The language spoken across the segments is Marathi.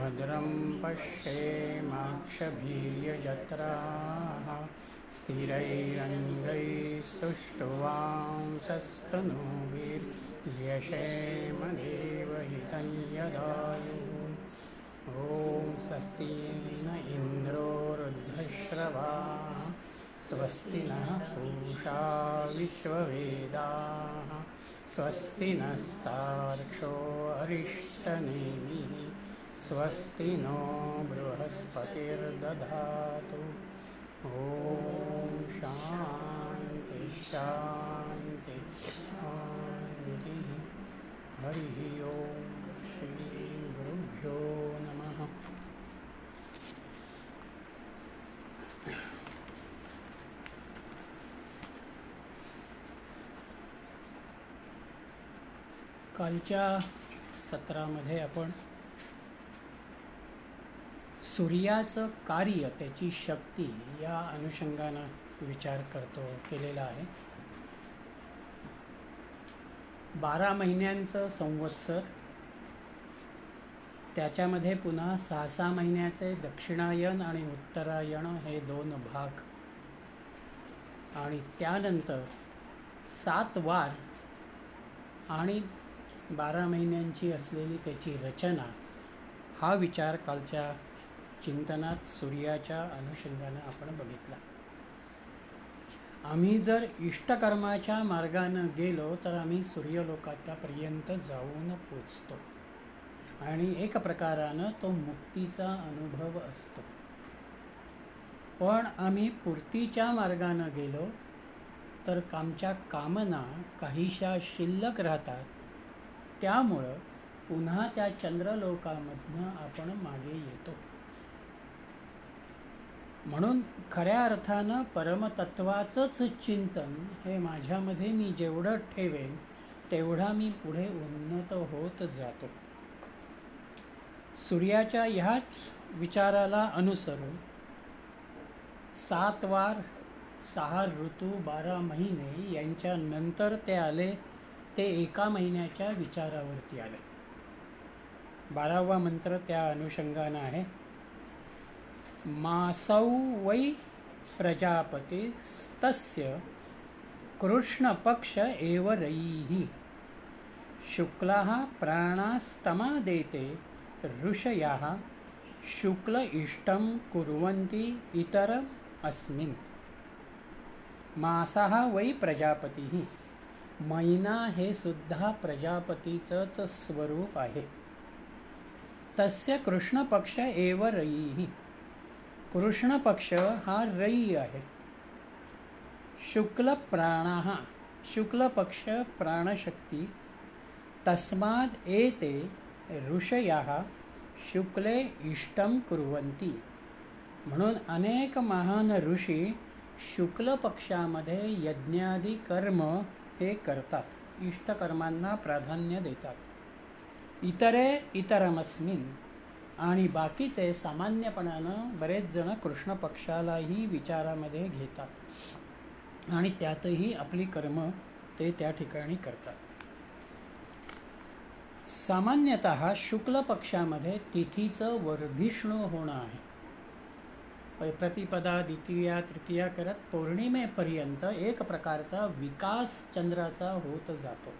भद्रं पश्येमाक्षभिर्यजत्राः स्थिरैरङ्गैः सुष्ठुवांसस्तनूभिर्यशेम देवहितं यदायुः। ॐ स्वस्ति न इन्द्रो वृद्धश्रवाः स्वस्ति नः पूषा विश्ववेदाः स्वस्ति नस्तार्क्ष्यो अरिष्टनेमिः स्वस्ति नो बृहस्पतिर्दधातु। ॐ शान्ति शान्ति शान्तिः। हरिः ओम श्री गुरुभ्यो नमः। कालच्या सत्रामध्ये आपण सूर्याचं कार्य, त्याची शक्ती या अनुषंगानं विचार केलेला आहे। 12 महिन्यांचं संवत्सर, त्याच्यामध्ये पुन्हा 6 महिन्याचे दक्षिणायन आणि उत्तरायण हे 2 भाग, आणि त्यानंतर 7 वार आणि 12 महिन्यांची असलेली त्याची रचना, हा विचार कालच्या चिंतनात सूर्याच्या अनुषंगानं आपण बघितला। आम्ही जर इष्टकर्माच्या मार्गानं गेलो तर आम्ही सूर्यलोकापर्यंत जाऊन पोचतो, आणि एक प्रकारानं तो मुक्तीचा अनुभव असतो। पण आम्ही पूर्तीच्या मार्गानं गेलो तर आमच्या कामना काहीशा शिल्लक राहतात, त्यामुळं पुन्हा त्या चंद्रलोकामधनं आपण मागे येतो। म्हणून खऱ्या अर्थानं परमतत्वाचंच चिंतन हे माझ्यामध्ये मी जेवढं ठेवेन तेवढा मी पुढे उन्नत होत जातो। सूर्याच्या ह्याच विचाराला अनुसरून 7 वार, 6 ऋतू, 12 महिने यांच्या नंतर ते आले, ते 1 महिन्याच्या विचारावरती आले। 12वा मंत्र त्या अनुषंगानं आहे। मासौ वै प्रजापतिस्तस्य कृष्णपक्ष एव रयिः शुक्लः प्राणास्तमादेते ऋषयः शुक्ल इष्टं कुर्वन्ति इतरम् अस्मिन्। मासः वै प्रजापतिः, महिना हे सुद्धा प्रजापतीचंच स्वरूप आहे। तस्य कृष्णपक्ष एव रयिः, कृष्णपक्ष हा रयी आहे। शुक्ल प्राणः, शुक्लपक्ष प्राणशक्ती। तस्माद् एते ऋषयः शुक्ले इष्टं कुर्वन्ति, म्हणून अनेक महान ऋषी शुक्ल पक्षामध्ये यज्ञादी कर्म हे करतात, इष्टकर्मांना प्राधान्य देतात। इतरे इतरमस्मिन्, आणि बाकीचे सामान्यपणानं बरेच जण कृष्ण पक्षालाही विचारामध्ये घेतात, आणि त्यातही आपली कर्म ते त्या ठिकाणी करतात। सामान्यतः शुक्ल पक्षामध्ये तिथीचं वर्धिष्णू होणं आहे। प्रतिपदा, द्वितीया, तृतीया करत पौर्णिमेपर्यंत एक प्रकारचा विकास चंद्राचा होत जातो,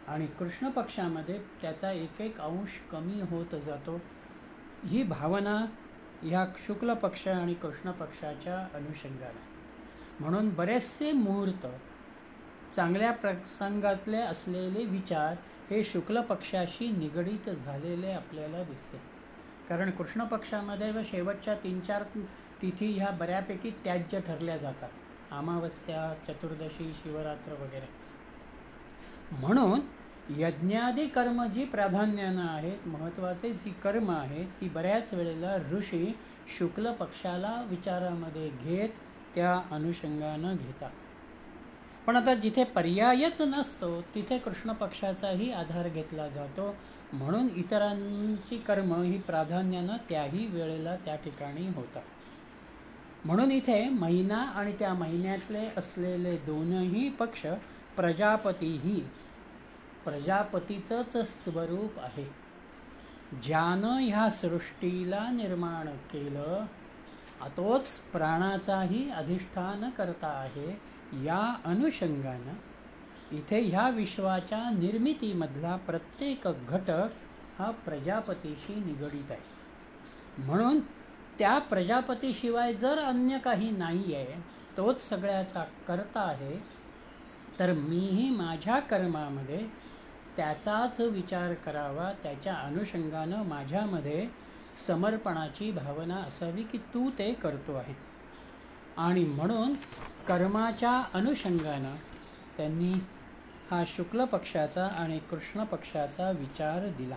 आणि कृष्ण पक्षामध्ये त्याचा एक अंश कमी होत जातो। ही भावना ह्या शुक्ल पक्ष आणि कृष्ण पक्षाच्या अनुषंगाने, म्हणून बरेचसे मुहूर्त, चांगल्या प्रसंगातले असलेले विचार हे शुक्ल पक्षाशी निगडीत झालेले आपल्याला दिसते। कारण कृष्ण पक्षामध्ये व शेवटच्या 3-4 तिथी ह्या बऱ्यापैकी त्याज्य ठरल्या जातात, अमावस्या, चतुर्दशी, शिवरात्र वगैरे। म्हणून यज्ञादी कर्म जी प्राधान्यानं आहेत, महत्त्वाचे जी कर्म आहेत, ती बऱ्याच वेळेला ऋषी शुक्ल पक्षाला विचारामध्ये घेत त्या अनुषंगानं घेतात। पण आता जिथे पर्यायच नसतो तिथे कृष्ण पक्षाचाही आधार घेतला जातो, म्हणून इतरांची कर्म ही प्राधान्यानं त्याही वेळेला त्या ठिकाणी होतात। म्हणून इथे महिना आणि त्या महिन्यातले असलेले दोनही पक्ष प्रजापतीही, प्रजापतीचंच स्वरूप आहे। ज्यानं ह्या सृष्टीला निर्माण केलं तोच प्राणाचाही अधिष्ठान करता आहे. या अनुषंगानं इथे ह्या विश्वाच्या निर्मितीमधला प्रत्येक घटक हा प्रजापतीशी निगडीत आहे. म्हणून त्या प्रजापतीशिवाय जर अन्य काही नाही आहे, तोच सगळ्याचा कर्ता आहे, तर मीही माझ्या कर्मामध्ये त्याचाच विचार करावा. त्याच्या अनुषंगानं माझ्यामध्ये समर्पणाची भावना असावी की तू ते करतो आहे. आणि म्हणून कर्माच्या अनुषंगानं त्यांनी हा शुक्ल पक्षाचा आणि कृष्ण पक्षाचा विचार दिला.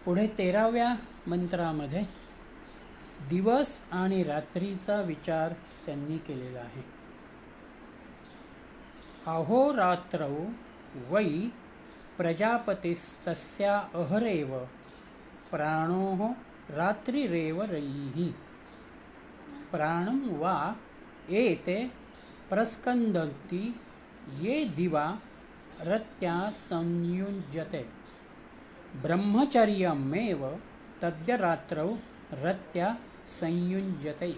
पुढे 13व्या मंत्रामध्ये दिवस आणि रात्रीचा विचार त्यांनी केलेला आहे. अहोरात्रौ वै प्रजापतिस्तस्या अहरेव प्राणो रात्रिरेव रयिः प्राणं वा एते प्रस्कंदन्ति ये दिवा रत्या संयुज्यते ब्रह्मचर्यमेव तद्य रात्रौ रत्या संयुज्यते.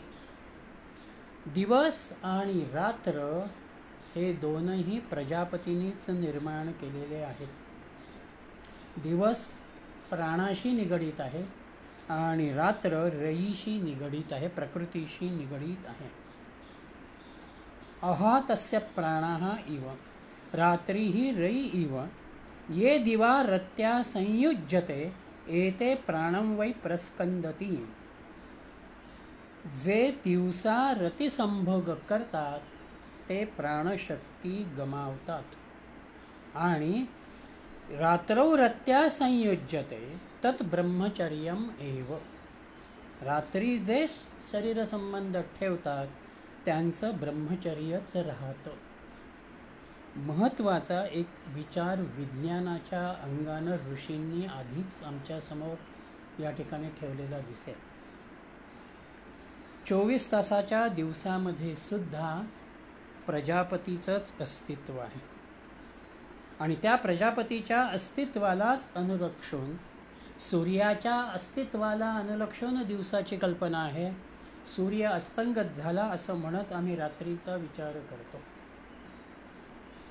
दिवस आणि रात्र हे दोनही प्रजापतींनीच निर्माण केलेले आहेत. दिवस प्राणाशी निगडीत आहे आणि रात्र रयीशी निगडीत आहे, प्रकृतीशी निगडीत आहे. अहा तस्य प्राणाः इव रात्रिः रयी इव ये दिवा रत्या संयुज्यते एते प्राणं वै प्रस्कंदती. जे दिवसा रतिसंभोग करतात ते प्राणशक्ती गमावतात आणि रात्रौ रत्या संयुज्यते तत् ब्रह्मचर्यम एव. रात्री जे शरीरसंबंध ठेवतात त्यांचं ब्रह्मचर्यच राहतं. महत्त्वाचा एक विचार विज्ञानाच्या अंगानं ऋषींनी आधीच आमच्यासमोर या ठिकाणी ठेवलेला दिसेल. 24 तासाच्या दिवसामध्ये सुद्धा प्रजापतीचंच अस्तित्व आहे आणि त्या प्रजापतीच्या अस्तित्वालाच अनुलक्षून, सूर्याच्या अस्तित्वाला अनुलक्षून दिवसाची कल्पना आहे. सूर्य अस्तंगत झाला असं म्हणत आम्ही रात्रीचा विचार करतो.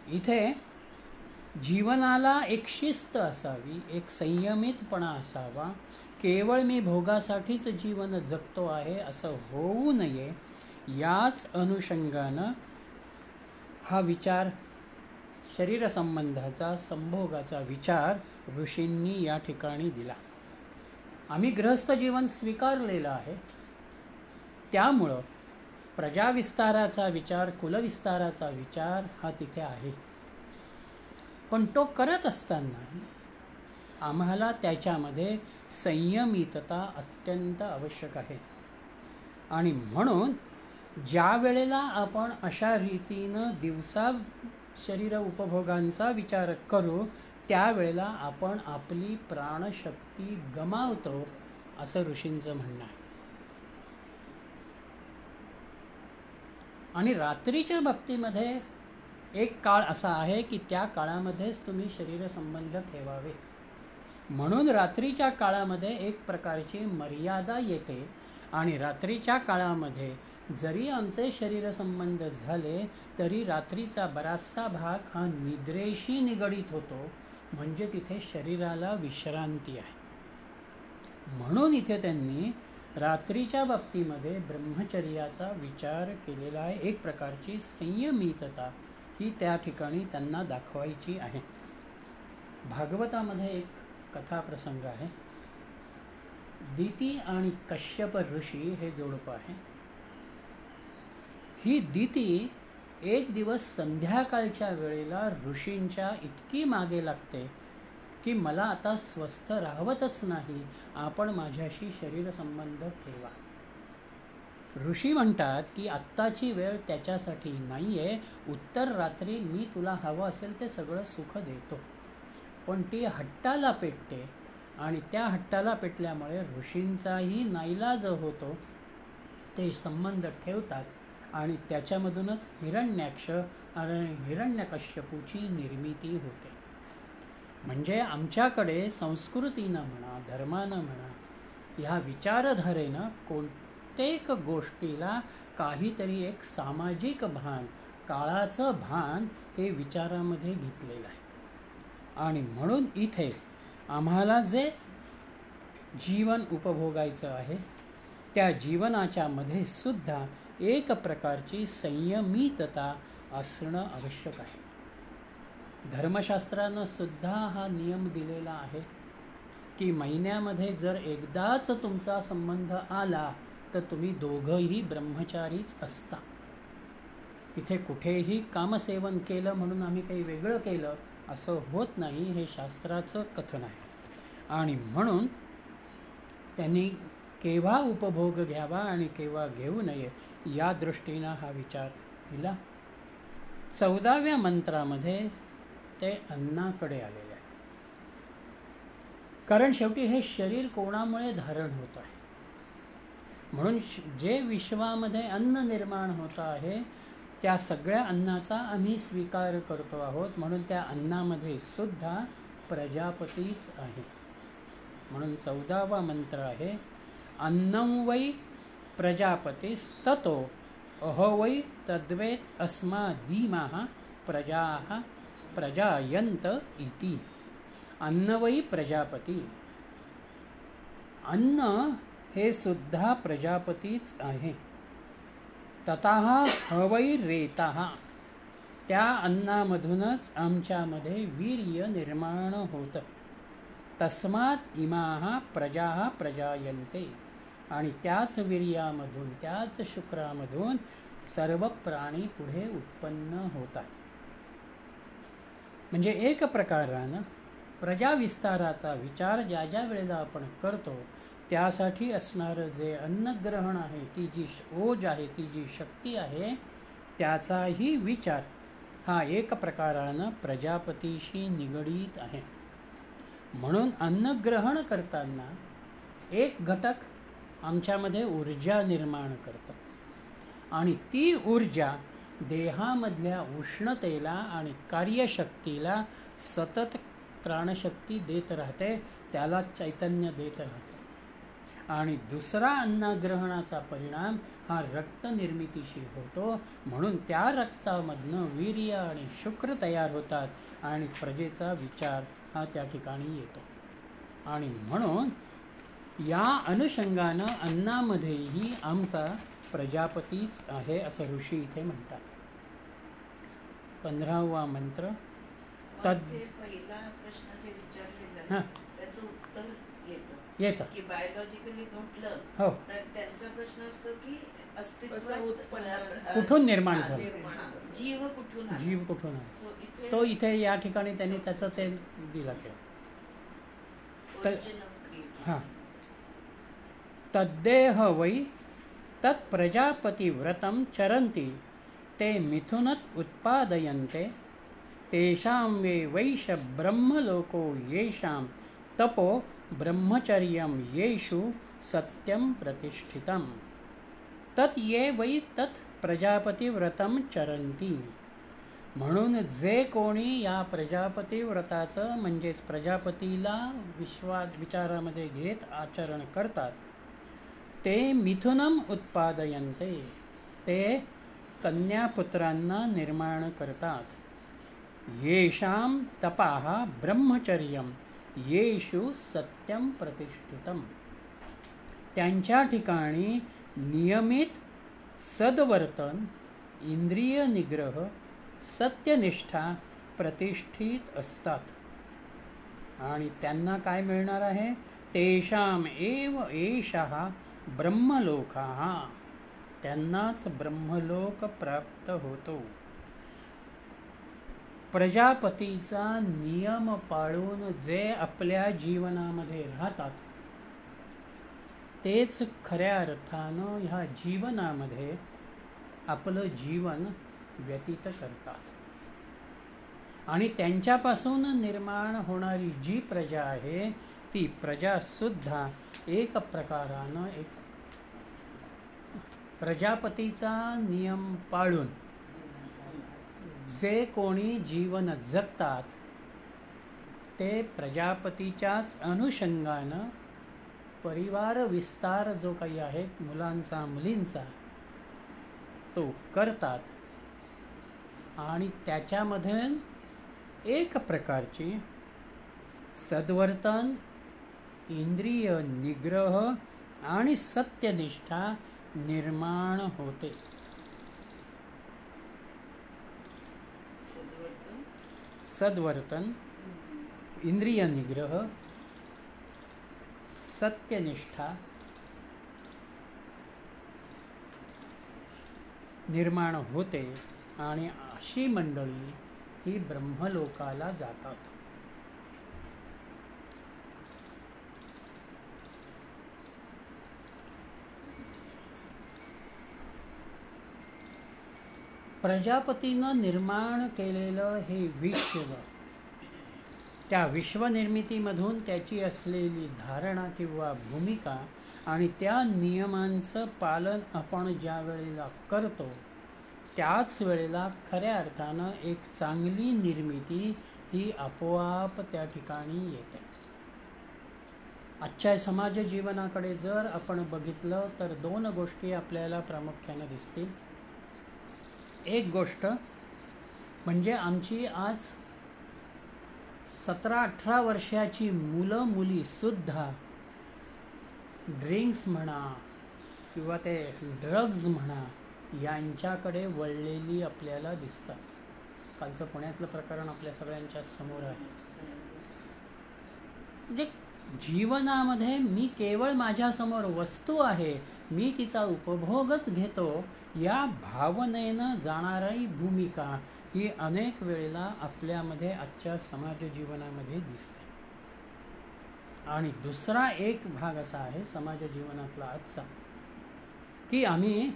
इथे जीवनाला एक शिस्त असावी, एक संयमितपणा असावा. केवळ मी भोगासाठीच जीवन जगतो आहे असं होऊ नये, याच अनुषंगानं हा विचार, शरीरसंबंधाचा, संभोगाचा विचार ऋषींनी या ठिकाणी दिला. आम्ही गृहस्थ जीवन स्वीकारलेलं आहे, त्यामुळं प्रजाविस्ताराचा विचार, कुलविस्ताराचा विचार हा तिथे आहे. पण तो करत असताना आम्हाला त्याच्यामध्ये संयमितता अत्यंत आवश्यक आहे. आणि म्हणून ज्या वेळेला आपण अशा रीतीनं दिवसा शरीर उपभोगांचा विचार करू, त्यावेळेला आपण आपली प्राणशक्ती गमावतो असं ऋषींचं म्हणणं आहे. आणि रात्रीच्या बाबतीमध्ये एक काळ असा आहे की त्या काळामध्येच तुम्ही शरीरसंबंध ठेवावे. म्हणून रात्रीच्या काळामध्ये एक प्रकारची मर्यादा येते आणि रात्रीच्या काळामध्ये जरी आमचे शरीरसंबंध झाले तरी रात्रीचा बराचसा भाग हा निद्रेशी निगडीत होतो, म्हणजे तिथे शरीराला विश्रांती आहे. म्हणून इथे त्यांनी रात्रीच्या बाबतीमध्ये ब्रह्मचर्याचा विचार केलेला आहे. एक प्रकारची संयमितता ही त्या ठिकाणी त्यांना दाखवायची आहे. भागवतामध्ये एक कथाप्रसंग आहे. दिती आणि कश्यप ऋषी हे जोडपं आहे. ही दिती एक दिवस संध्याकाळच्या वेळेला ऋषींच्या इतकी मागे लागते की मला आता स्वस्थ राहवतच नाही, आपण माझ्याशी शरीरसंबंध ठेवा. ऋषी म्हणतात की आत्ताची वेळ त्याच्यासाठी नाही आहे, उत्तर रात्री मी तुला हवं असेल ते सगळं सुख देतो. पण ती हट्टाला पेटते आणि त्या हट्टाला पेटल्यामुळे ऋषींचाही नाईलाज होतो. ते संबंध ठेवतात आणि त्याच्यामधूनच हिरण्याक्ष आणि हिरण्यकश्यपूची निर्मिती होते. म्हणजे आमच्याकडे संस्कृतीनं म्हणा, धर्मानं म्हणा, ह्या विचारधारेनं कोणत्याक गोष्टीला काहीतरी एक सामाजिक भान, काळाचं भान हे विचारामध्ये घेतलेलं आहे. आणि म्हणून इथे आम्हाला जे जीवन उपभोगायचं आहे त्या जीवनाच्या मध्ये सुद्धा एक प्रकारची संयमितता असणं आवश्यक आहे. धर्मशास्त्रानं सुद्धा हा नियम दिलेला आहे की महिन्यामध्ये जर एकदाच तुमचा संबंध आला तर तुम्ही दोघंही ब्रह्मचारीच असता. तिथे कुठेही कामसेवन केलं म्हणून आम्ही काही वेगळं केलं असं होत नाही, हे शास्त्राचं कथन आहे. आणि म्हणून त्यांनी केव्हा उपभोग घ्यावा आणि केव्हा घेऊ नये या दृष्टीनं हा विचार दिला. 14व्या मंत्रामध्ये ते अन्नाकडे आलेले आहेत. कारण शेवटी हे शरीर कोणामुळे धारण होत आहे, म्हणून जे विश्वामध्ये अन्न निर्माण होत आहे त्या सगळ्या अन्नाचा आम्ही स्वीकार करतो आहोत. म्हणून त्या अन्नामध्ये सुद्धा प्रजापतीच आहे. म्हणून 14वा मंत्र आहे अन्नं वै प्रजापतिस्ततो अहो वै तद्वेत अस्मादीमाः प्रजाः प्रजायन्त इति. अन्न वै प्रजापती, अन्न हे सुद्धा प्रजापतीच आहे. ततः हवै रेतः, त्या अन्नामधूनच आमच्यामध्ये वीर्य निर्माण होतं. तस्मात् इमाः प्रजाः प्रजायन्ते, आणि त्याच वीर्यामधून त्याच शुक्रामधून सर्व प्राणी पुढे उत्पन्न होतात. म्हणजे एक प्रकारानं प्रजाविस्ताराचा विचार ज्या ज्या वेळेला आपण करतो त्यासाठी असणारं जे अन्नग्रहण आहे, ती जी ओज आहे, ती जी शक्ती आहे, त्याचाही विचार हा एक प्रकारानं प्रजापतीशी निगडीत आहे. म्हणून अन्नग्रहण करताना एक घटक आमच्यामध्ये ऊर्जा निर्माण करतं आणि ती ऊर्जा देहामधल्या उष्णतेला आणि कार्यशक्तीला सतत प्राणशक्ती देत राहते, त्याला चैतन्य देत राहते. आणि दुसरा अन्नग्रहणाचा परिणाम हा रक्त निर्मितीशी होतो. म्हणून त्या रक्तामधनं वीर्य आणि शुक्र तयार होतात आणि प्रजेचा विचार हा त्या ठिकाणी येतो. आणि म्हणून या अनुषंगानं अन्नामध्येही आमचा प्रजापतीच आहे असं ऋषी इथे म्हणतात. 15वा मंत्र पहिला प्रश्न जे विचारलेला त्याचं उत्तर येतं की बायोलॉजिकली म्हटलं हो, तर त्यांचा प्रश्न असतो की अस्तित्व कुठून निर्माण झालं, जीव कुठून आला? जीव कुठून आला? So इथे तो इथे या ठिकाणी त्यांनी त्याचं ते दिलं केलं. origin of creation. हां, तद्देह वै तत्प्रजापतिव्रतं चरन्ति ते मिथुनत् उत्पादयन्ते तेषां वे वैश ब्रह्मलोको येषां तपो ब्रह्मचर्यं येषु सत्यं प्रतिष्ठितं तत् ये वै तत् प्रजापतिव्रतं चरन्ति. म्हणून जे कोणी या प्रजापती व्रताचं म्हणजेच प्रजापतीला विचारामध्ये घेत आचरण करतात ते मिथुनम उत्पादयन्ते, ते कन्यापुत्रांना निर्माण करतात. येषां तपाः ब्रह्मचर्यं येषु सत्यं प्रतिष्ठितं, त्यांच्या ठिकाणी नियमित सद्वर्तन, इंद्रिय निग्रह, सत्यनिष्ठा प्रतिष्ठित असतात. आणि त्यांना काय मिळणार आहे? तेषाम एव एषः ब्रह्मलोकः, त्यांनाच ब्रह्मलोक प्राप्त होतो. प्रजापतीचा नियम पाळून जे आपल्या जीवनामध्ये राहतात तेच खऱ्या अर्थानं ह्या जीवनामध्ये आपलं जीवन व्यतीत करतात. आणि त्यांच्यापासून निर्माण होणारी जी प्रजा आहे ती प्रजासुद्धा एक प्रकारानं एक प्रजापतीचा नियम पाळून जे कोणी जीवन जगतात ते प्रजापतीच्याच अनुषंगानं परिवार विस्तार जो काही आहे मुलांचा मुलींचा तो करतात आणि त्याच्यामध्ये एक प्रकारची सद्वर्तन, इंद्रिय निग्रह आणि सत्यनिष्ठा निर्माण होते. सद्वर्तन, इंद्रिय निग्रह, सत्यनिष्ठा निर्माण होते आणि अशी मंडळी ही ब्रह्मलोकाला जातात. प्रजापतीनं निर्माण केलेलं हे विश्व, त्या विश्वनिर्मितीमधून त्याची असलेली धारणा किंवा भूमिका आणि त्या नियमांचं पालन आपण ज्या वेळेला करतो त्याच वेळेला खऱ्या अर्थानं एक चांगली निर्मिती ही आपोआप त्या ठिकाणी येते. आजच्या समाज जीवनाकडे जर आपण बघितलं तर दोन गोष्टी आपल्याला प्रामुख्याने दिसतील. एक गोष्ट म्हणजे आमची आज 17-18 वर्षाची मुलं मुलीसुद्धा ड्रिंक्स म्हणा किंवा ते ड्रग्ज म्हणा यांच्याकडे वळलेली आपल्याला दिसतात. कालचं पुण्यातलं प्रकरण आपल्या सगळ्यांच्या समोर आहे. म्हणजे जीवनामध्ये मी केवळ माझ्यासमोर वस्तू आहे, मी तिचा उपभोगच घेतो या भावनेनं जाणारी भूमिका ही अनेक वेळेला आपल्यामध्ये आजच्या समाज जीवनामध्ये दिसते. आणि दुसरा एक भाग असा आहे समाज जीवनातला आजचा की आम्ही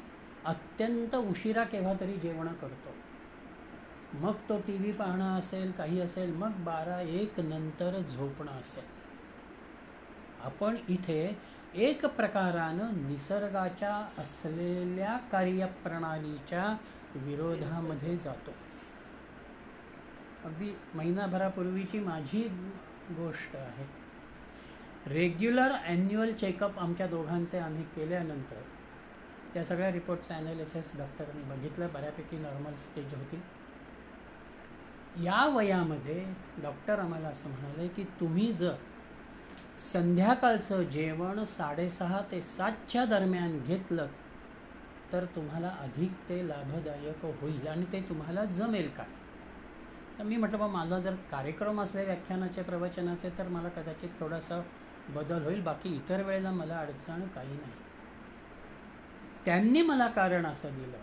अत्यंत उशिरा केव्हा तरी जेवण करतो. मग तो टी व्ही पाहणं असेल, काही असेल, मग 12-1 नंतर झोपणं असेल. आपण इथे एक प्रकारानं निसर्गाच्या असलेल्या कार्यप्रणालीच्या विरोधामध्ये जातो. अगदी महिनाभरापूर्वीची माझी गोष्ट आहे. रेग्युलर ॲन्युअल चेकअप आमच्या दोघांचे आम्ही केल्यानंतर त्या सगळ्या रिपोर्टचं ॲनालिसिस डॉक्टरांनी बघितलं. बऱ्यापैकी नॉर्मल स्टेज होती. या वयामध्ये डॉक्टर आम्हाला असं म्हणाले की तुम्ही जर संध्याकाळचं जेवण 6:30 ते 7च्या दरम्यान घेतलं तर तुम्हाला अधिक ते लाभदायक होईल आणि ते तुम्हाला जमेल का? तर मी म्हटलं बा माझा जर कार्यक्रम असले व्याख्यानाचे प्रवचनाचे तर मला कदाचित थोडासा बदल होईल, बाकी इतर वेळेला मला अडचण काही नाही. त्यांनी मला कारण असं दिलं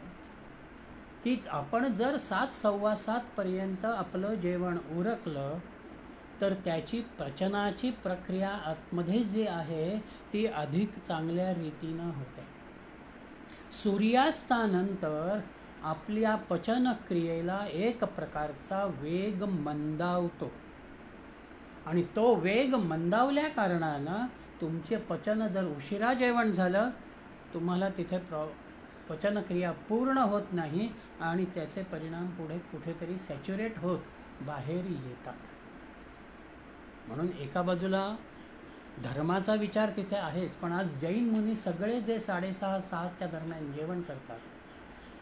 की आपण जर 7:15 पर्यंत आपलं जेवण उरकलं तर त्याची पचनाची प्रक्रिया आतमध्ये जी आहे ती अधिक चांगल्या रीतीनं होते. सूर्यास्तानंतर आपल्या पचनक्रियेला एक प्रकारचा वेग मंदावतो आणि तो वेग मंदावल्या कारणानं तुमचे पचन जर उशिरा जेवण झालं तुम्हाला तिथे पचनक्रिया पूर्ण होत नाही आणि त्याचे परिणाम पुढे कुठेतरी सॅच्युरेट होत बाहेर येतात. म्हणून एका बाजूला धर्माचा विचार तिथे आहेच, पण आज जैन मुनी सगळे जे 6:30-7च्या दरम्यान जेवण करतात,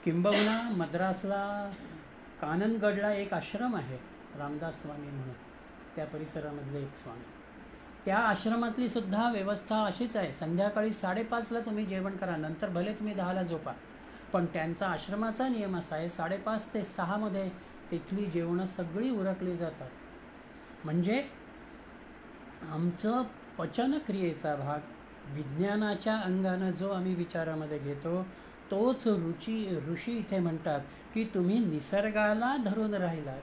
किंबहुना मद्रासला काननगडला एक आश्रम आहे रामदास स्वामी म्हणून, त्या परिसरामधले एक स्वामी, त्या आश्रमातली सुद्धा व्यवस्था अशीच आहे. संध्याकाळी 5:30ला तुम्ही जेवण करा, नंतर भले तुम्ही 10ला झोपा, पण त्यांचा आश्रमाचा नियम असा आहे 5:30 ते 6मध्ये तिथली जेवणं सगळी उरकली जातात. म्हणजे आमचं पचनक्रियेचा भाग विज्ञानाच्या अंगानं जो आम्ही विचारामध्ये घेतो तोच ऋषी इथे म्हणतात की तुम्ही निसर्गाला धरून राहिलात,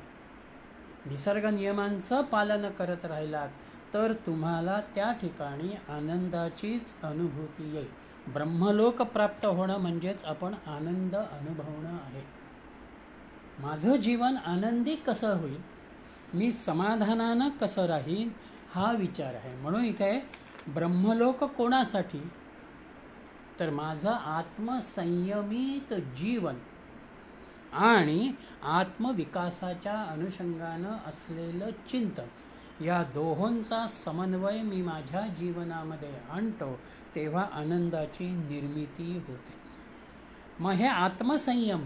निसर्ग नियमांचं पालन करत राहिलात तर तुम्हाला त्या ठिकाणी आनंदाचीच अनुभूती येईल. ब्रह्मलोक प्राप्त होणं म्हणजेच आपण आनंद अनुभवणं आहे. माझं जीवन आनंदी कसं होईल, मी समाधानानं कसं राहीन हा विचार आहे. म्हणून इथे ब्रह्मलोक कोणासाठी, तर माझं आत्मसंयमित जीवन आणि आत्मविकासाच्या अनुषंगानं असलेलं चिंतन या दोहोंचा समन्वय मी माझ्या जीवनामध्ये आणतो तेव्हा आनंदाची निर्मिती होते. मग हे आत्मसंयम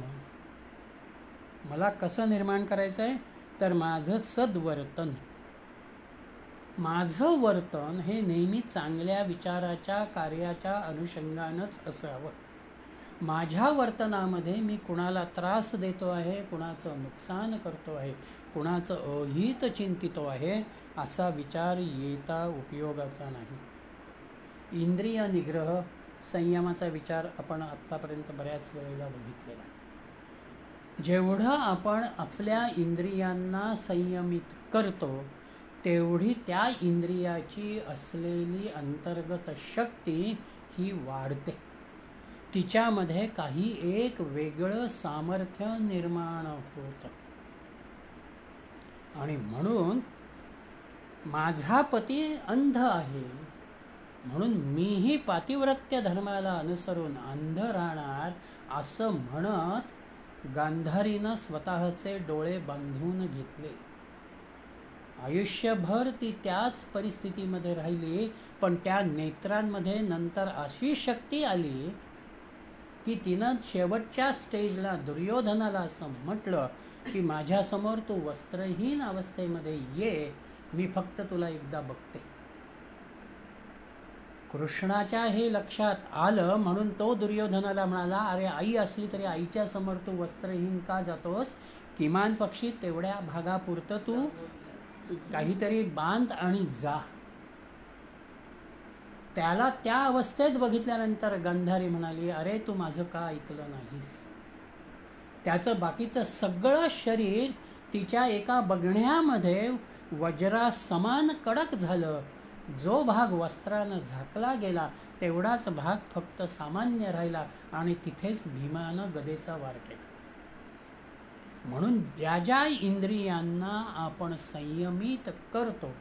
मला कसं निर्माण करायचं आहे? तर माझं सद्वर्तन, माझं वर्तन हे नेहमी चांगल्या विचाराच्या कार्याच्या अनुषंगानंच असावं. माझ्या वर्तनामध्ये मी कुणाला त्रास देतो आहे, कुणाचं नुकसान करतो आहे, कुणाचं अहित चिंतितो आहे असा विचार येता उपयोगाचा नाही. इंद्रिय निग्रह संयमाचा विचार आपण आत्तापर्यंत बऱ्याच वेळेला बघितलेला. जेवढं आपण आपल्या इंद्रियांना संयमित करतो तेवढी त्या इंद्रियाची असलेली अंतर्गत शक्ती ही वाढते. तिच्यामध्ये काही एक वेगळं सामर्थ्य निर्माण होतं. आणि म्हणून माझा पती अंध आहे म्हणून मीही पातिव्रत्य धर्माला अनुसरून अंध राहणार असं म्हणत गांधारीनं स्वतःचे डोळे बांधून घेतले. आयुष्यभर ती त्याच परिस्थितीमध्ये राहिली, पण त्या नेत्रांमध्ये नंतर अशी शक्ती आली की तिनं शेवटच्या स्टेजला दुर्योधनाला असं म्हटलं की माझ्यासमोर तू वस्त्रहीन अवस्थेमध्ये ये, मी फक्त तुला एकदा बघते. कृष्णाच्या हे लक्षात आलं म्हणून तो दुर्योधनाला म्हणाला, अरे आई असली तरी आईच्या समोर तू वस्त्रहीन का जातोस? किमान पक्षी तेवढ्या भागापुरतं तू काहीतरी बांध आणि जा. त्याला त्या अवस्थेत बघितल्यानंतर गांधारी म्हणाली, अरे तू माझं का ऐकलं नाहीस? त्याचं बाकीचं सगळं शरीर तिच्या एका बघण्यामध्ये वज्रा समान कडक झालं. जो भाग वस्त्रानं झाकला गेला तेवढाच भाग फक्त सामान्य राहिला आणि तिथेच भीमानं गदेचा वार केला. म्हणून ज्या ज्या इंद्रियांना आपण संयमित करतो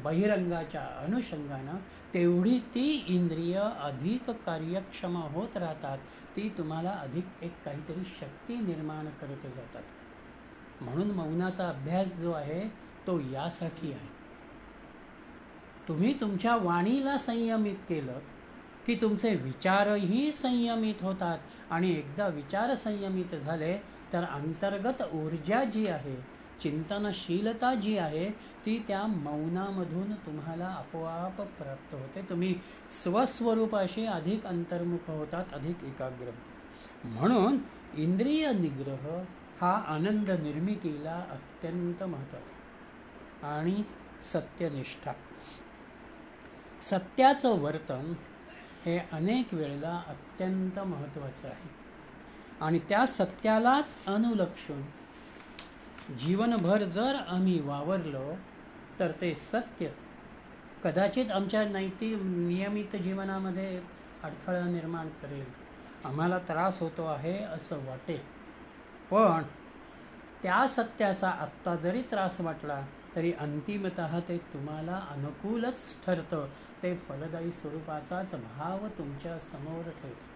बहिरंगाच्या अनुषंगानं तेवढी ती इंद्रिय अधिक कार्यक्षम होत राहतात. ती तुम्हाला अधिक एक काहीतरी शक्ती निर्माण करत जातात. म्हणून मौनाचा अभ्यास जो आहे तो यासाठी आहे. तुम्ही तुमच्या वाणीला संयमित केलं की तुमचे विचारही संयमित होतात आणि एकदा विचार संयमित झाले तर अंतर्गत ऊर्जा जी आहे, चिंतनशीलता जी आहे ती त्या मौनामधून तुम्हाला आपोआप प्राप्त होते. तुम्ही स्वस्वरूपाशी अधिक अंतर्मुख होतात, अधिक एकाग्र होतात. म्हणून इंद्रिय निग्रह हा आनंद निर्मितीला अत्यंत महत्त्वाचा. आणि सत्यनिष्ठा, सत्याचं वर्तन हे अनेक वेळेला अत्यंत महत्त्वाचं आहे. आणि त्या सत्यालाच अनुलक्षून जीवनभर जर आम्ही वावरलो तर ते सत्य कदाचित आमच्या नियमित जीवनामध्ये अडथळा निर्माण करेल, आम्हाला त्रास होतो आहे असं वाटेल, पण त्या सत्याचा आत्ता जरी त्रास वाटला तरी अंतिमतः ते तुम्हाला अनुकूलच ठरतं. ते फलदायी स्वरूपाचाच भाव तुमच्या समोर ठेवतं.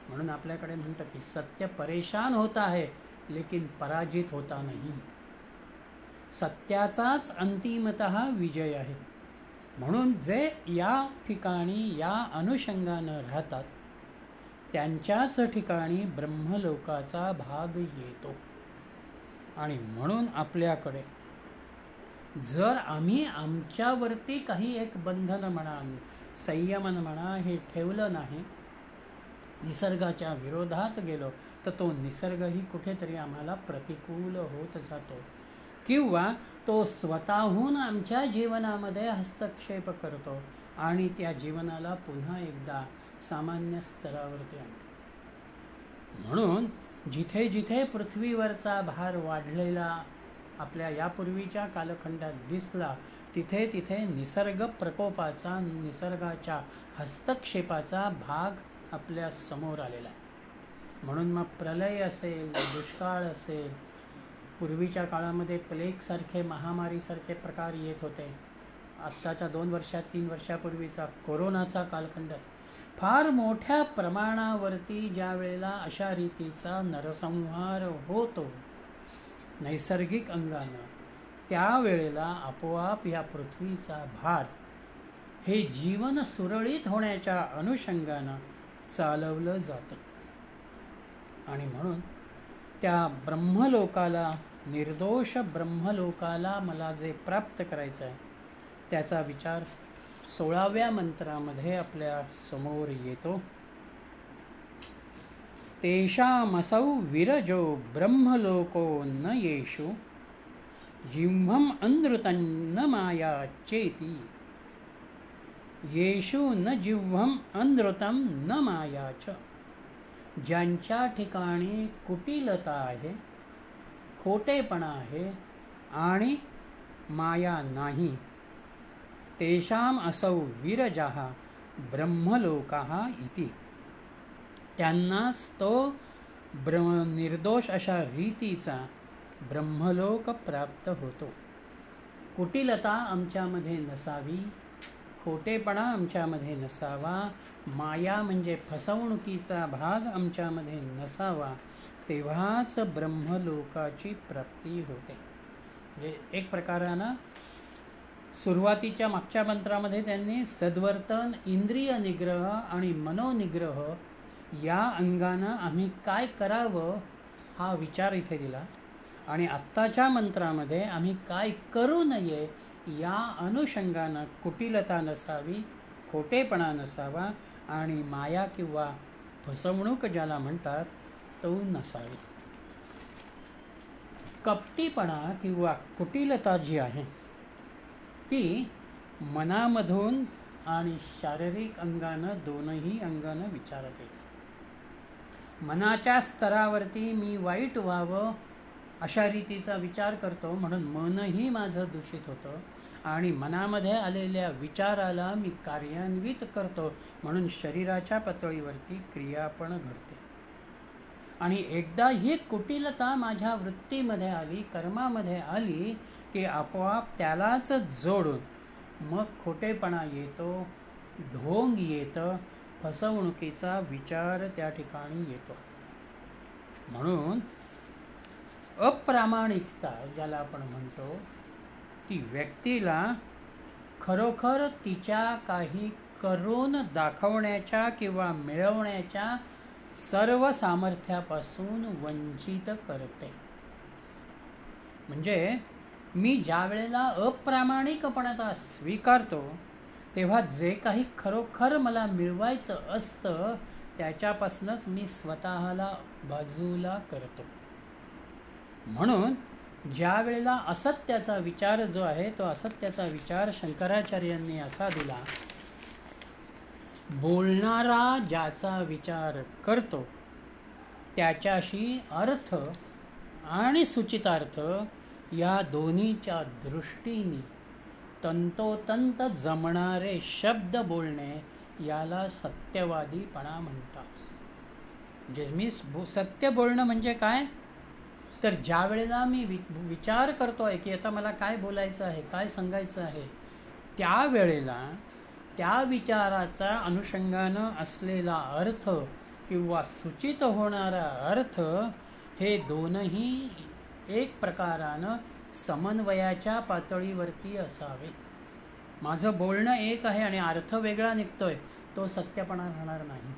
म्हणून आपल्याकडे म्हणतं की सत्य परेशान होता है लेकिन पराजित होता नाही. सत्याचाच अंतिमतः विजय आहे. म्हणून जे या ठिकाणी या अनुषंगानं राहतात त्यांच्याच ठिकाणी ब्रह्मलोकाचा भाग येतो. आणि म्हणून आपल्याकडे जर आम्ही आमच्यावरती काही एक बंधन म्हणा, संयमन म्हणा हे ठेवलं नाही, निसर्गाच्या विरोधात गेलो तर तो निसर्गही कुठेतरी आम्हाला प्रतिकूल होत जातो किंवा तो स्वतःहून आमच्या जीवनामध्ये हस्तक्षेप करतो आणि त्या जीवनाला पुन्हा एकदा सामान्य स्तरावरती आणतो. म्हणून जिथे जिथे पृथ्वीवरचा भार वाढलेला आपल्या यापूर्वीच्या कालखंडात दिसला तिथे तिथे निसर्ग प्रकोपाचा, निसर्गाच्या हस्तक्षेपाचा भाग आपल्या समोर आलेला आहे. म्हणून मग प्रलय असेल, दुष्काळ असेल, पूर्वीच्या काळामध्ये प्लेगसारखे महामारीसारखे प्रकार येत होते. आत्ताच्या 2 वर्षात 3 वर्षापूर्वीचा कोरोनाचा कालखंड फार मोठ्या प्रमाणावरती ज्या वेळेला अशा रीतीचा नरसंहार होतो नैसर्गिक अंगानं त्यावेळेला आपोआप या पृथ्वीचा भार हे जीवन सुरळीत होण्याच्या अनुषंगानं चालवलं जातं. आणि म्हणून त्या ब्रह्मलोकाला, निर्दोष ब्रह्मलोकाला मला जे प्राप्त करायचं आहे त्याचा विचार 16व्या मंत्रामध्ये आपल्या समोर येतो. तेषामसौ विरजो ब्रह्मलोको न येषु जिह्वम् अनृतं न माया चेति. येषु न जिह्वम् अनृतं न माया च. ज्यांच्या ठिकाणी कुटिलता आहे, खोटेपणा आहे आणि माया नाही, तेषाम असौ विरजः ब्रह्मलोकः इति. त्यांनाच तो निर्दोष अशा रीतीचा ब्रह्मलोक प्राप्त होतो. कुटिलता आमच्यामध्ये नसावी, खोटेपणा आमच्यामध्ये नसावा, माया म्हणजे फसवणुकीचा भाग आमच्यामध्ये नसावा, तेव्हाच ब्रह्मलोकाची प्राप्ती होते. म्हणजे एक प्रकारानं सुरुवातीच्या मागच्या मंत्रामध्ये त्यांनी सद्वर्तन, इंद्रिय निग्रह आणि मनोनिग्रह या अंगानं आम्ही काय करावं हा विचार इथे दिला. आणि आत्ताच्या मंत्रामध्ये आम्ही काय करू नये या अनुषंगानं कुटिलता नसावी, खोटेपणा नसावा आणि माया किंवा फसवणूक ज्याला म्हणतात तो नसावी. कपटीपणा किंवा कुटिलता जी आहे ती मनामधून आणि शारीरिक अंगानं, दोनही अंगानं विचारत येते. मनाच्या स्तरावरती मी वाईट व्हावं अशा रीतीचा विचार करतो म्हणून मनही माझं दूषित होतं, आणि मनामध्ये आलेल्या विचाराला मी कार्यान्वित करतो म्हणून शरीराच्या पातळीवरती क्रिया पण घडते. आणि एकदा ही कुटिलता माझ्या वृत्तीमध्ये आली, कर्मामध्ये आली की आपोआप त्यालाच जोडून मग खोटेपणा येतो, ढोंग येतं, फसवणुकीचा विचार त्या ठिकाणी येतो. म्हणून अप्रामाणिकता ज्याला आपण म्हणतो ती व्यक्तीला खरोखर तिच्या काही करून दाखवण्याच्या किंवा मिळवण्याच्या सर्व सामर्थ्यापासून वंचित करते. म्हणजे मी ज्या वेळेला अप्रामाणिकपणा स्वीकारतो तेव्हा जे काही खरोखर मला मिळवायचं असतं त्याच्यापासूनच मी स्वतःला बाजूला करतो. म्हणून ज्या वेळेला असत्याचा विचार जो आहे तो असत्याचा विचार शंकराचार्यांनी असा दिला, बोलणारा ज्याचा विचार करतो त्याच्याशी अर्थ आणि सूचितार्थ या दोन्हीच्या दृष्टीने तंतोतंत जमणारे शब्द बोलणे याला सत्यवादीपणा म्हणतात. म्हणजे मी सत्य बोलणं म्हणजे काय तर ज्या वेळेला मी विचार करतो आहे की आता मला काय बोलायचं आहे, काय सांगायचं आहे, त्यावेळेला त्या विचाराचा अनुषंगानं असलेला अर्थ किंवा सूचित होणारा अर्थ हे दोनही एक प्रकारानं समन्वयाच्या पातळीवरती असावे. माझं बोलणं एक आहे आणि अर्थ वेगळा निघतोय, तो सत्यपणा राहणार नाही.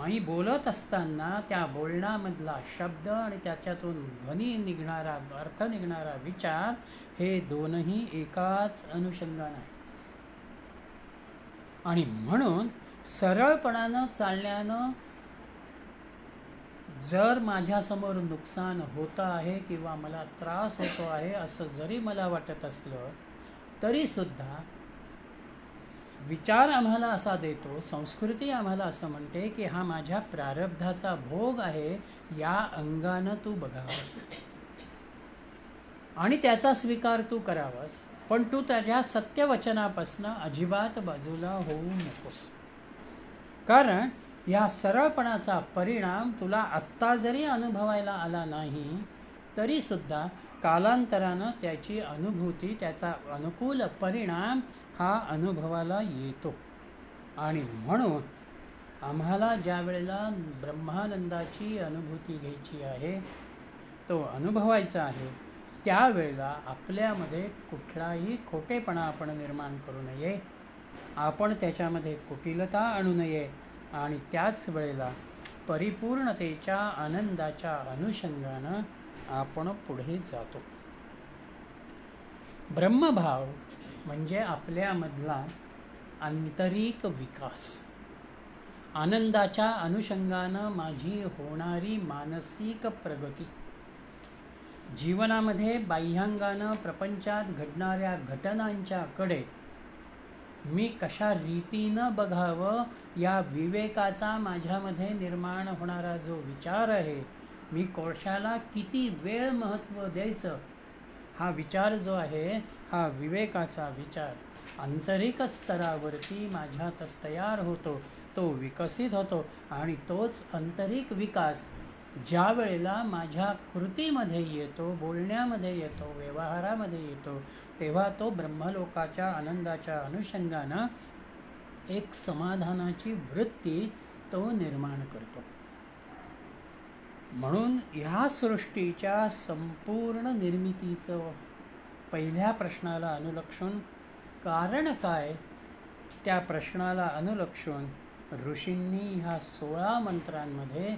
मी बोलत असताना त्या बोलण्यामधला शब्द आणि त्याच्यातून ध्वनी निघणारा, अर्थ निघणारा विचार हे दोनही एकाच अनुषंगानं आहे. आणि म्हणून सरळपणानं चालण्यानं जर माझ्यासमोर नुकसान होतं आहे किंवा मला त्रास होतो आहे असं जरी मला वाटत असलं तरीसुद्धा विचार आम्हाला असा देतो, संस्कृती आम्हाला असं म्हणते की हा माझ्या प्रारब्धाचा भोग आहे, या अंगानं तू बघावंस आणि त्याचा स्वीकार तू करावास, पण तू त्याच्या सत्यवचनापासून अजिबात बाजूला होऊ नकोस. कारण या सरळपणाचा परिणाम तुला आत्ता जरी अनुभवायला आला नाही तरीसुद्धा कालांतरानं त्याची अनुभूती, त्याचा अनुकूल परिणाम हा अनुभवाला येतो. आणि म्हणून आम्हाला ज्या वेळेला ब्रह्मानंदाची अनुभूती घ्यायची आहे, तो अनुभवायचा आहे, त्यावेळेला आपल्यामध्ये कुठलाही खोटेपणा आपण निर्माण करू नये, आपण त्याच्यामध्ये कुटिलता आणू नये आणि त्याच वेळेला परिपूर्णतेच्या आनंदाच्या अनुषंगानं आपण पुढे जातो. ब्रह्मभाव म्हणजे आपल्यामधला आंतरिक विकास, आनंदाच्या अनुषंगानं माझी होणारी मानसिक प्रगती, जीवनामध्ये बाह्यांगानं प्रपंचात घडणाऱ्या घटनांच्याकडे मी कशा रीतीनं बघावं या विवेकाचा माझ्यामध्ये निर्माण होणारा जो विचार आहे, मी कोशाला किती वेळ महत्त्व द्यायचं, हा विचार जो आहे हा विवेकाचा विचार आंतरिक स्तरावरती माझ्यात तयार होतो, तो विकसित होतो आणि तोच आंतरिक विकास ज्या वेळेला माझ्या कृतीमध्ये येतो, बोलण्यामध्ये येतो, व्यवहारामध्ये येतो, तेव्हा तो ब्रह्मलोकाच्या आनंदाच्या अनुषंगानं एक समाधानाची वृत्ती तो निर्माण करतो. म्हणून ह्या सृष्टीच्या संपूर्ण निर्मितीचं पहिल्या प्रश्नाला अनुलक्षून कारण काय, त्या प्रश्नाला अनुलक्षून ऋषींनी ह्या 16 मंत्रांमध्ये